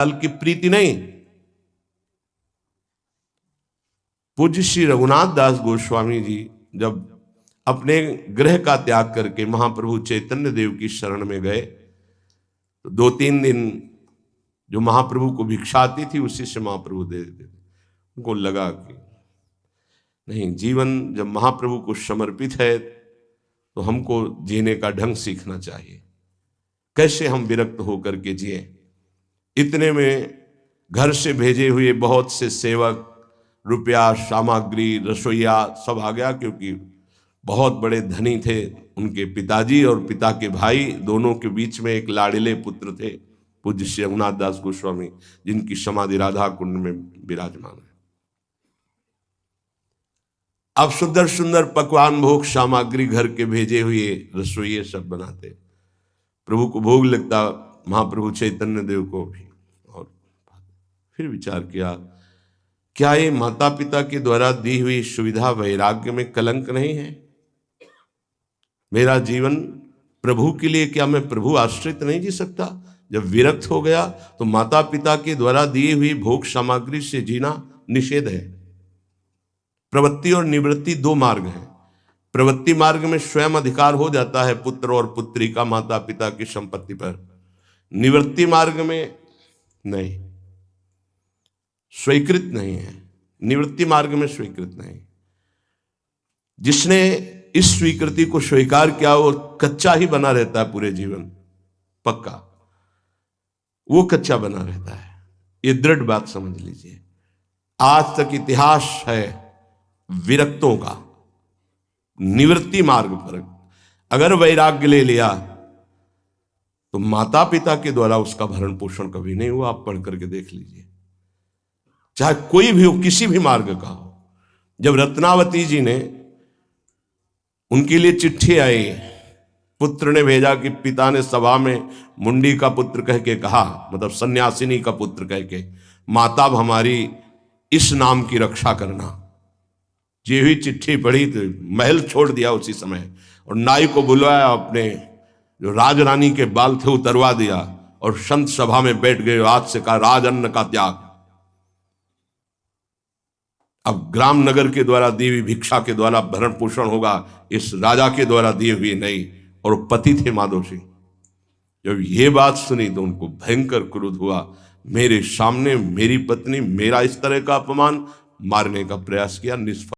फल की प्रीति नहीं। पूज्य श्री रघुनाथ दास गोस्वामी जी जब अपने गृह का त्याग करके महाप्रभु चैतन्य देव की शरण में गए तो 2-3 दिन जो महाप्रभु को भिक्षा आती थी उसी से महाप्रभु दे देते थे। उनको लगा कि नहीं, जीवन जब महाप्रभु को समर्पित है तो हमको जीने का ढंग सीखना चाहिए, कैसे हम विरक्त होकर के जिए। इतने में घर से भेजे हुए बहुत से सेवक, रुपया, सामग्री, रसोईया सब आ गया, क्योंकि बहुत बड़े धनी थे उनके पिताजी और पिता के भाई दोनों के बीच में एक लाड़िले पुत्र थे पूज्य श्री रघुनाथ दास गोस्वामी, जिनकी समाधि राधा कुंड में विराजमान है। अब सुंदर सुंदर पकवान, भोग सामग्री घर के भेजे हुए रसोइये सब बनाते, प्रभु को भोग लगता, महाप्रभु चैतन्य देव को भी। और फिर विचार किया, क्या ये माता पिता के द्वारा दी हुई सुविधा वैराग्य में कलंक नहीं है? मेरा जीवन प्रभु के लिए, क्या मैं प्रभु आश्रित नहीं जी सकता? जब विरक्त हो गया तो माता पिता के द्वारा दी हुई भोग सामग्री से जीना निषेध है। प्रवृत्ति और निवृत्ति 2 मार्ग हैं। प्रवृत्ति मार्ग में स्वयं अधिकार हो जाता है पुत्र और पुत्री का माता पिता की संपत्ति पर, निवृत्ति मार्ग में नहीं, स्वीकृत नहीं है। निवृत्ति मार्ग में स्वीकृत नहीं। जिसने इस स्वीकृति को स्वीकार किया वो कच्चा ही बना रहता है पूरे जीवन, पक्का वो कच्चा बना रहता है। ये दृढ़ बात समझ लीजिए। आज तक इतिहास है विरक्तों का। निवृत्ति मार्ग पर अगर वैराग्य ले लिया तो माता पिता के द्वारा उसका भरण पोषण कभी नहीं हुआ। आप पढ़ करके देख लीजिए, चाहे कोई भी हो, किसी भी मार्ग का हो। जब रत्नावती जी ने, उनके लिए चिट्ठी आई, पुत्र ने भेजा कि पिता ने सभा में मुंडी का पुत्र कह के कहा, मतलब सन्यासिनी का पुत्र कह के, माता हमारी इस नाम की रक्षा करना। ये हुई चिट्ठी पढ़ी तो महल छोड़ दिया उसी समय, और नाई को बुलवाया, अपने जो राजरानी के बाल थे उतरवा दिया, और संत सभा में बैठ गए। आज से कहा राजअन्न का त्याग। अब ग्राम नगर के द्वारा दी हुई भिक्षा के द्वारा भरण पोषण होगा, इस राजा के द्वारा दिए हुए नहीं। और पति थे माधव सिंह। जब ये बात सुनी तो उनको भयंकर क्रोध हुआ। मेरे सामने मेरी पत्नी, मेरा इस तरह का अपमान, मारने का प्रयास किया, निष्फल।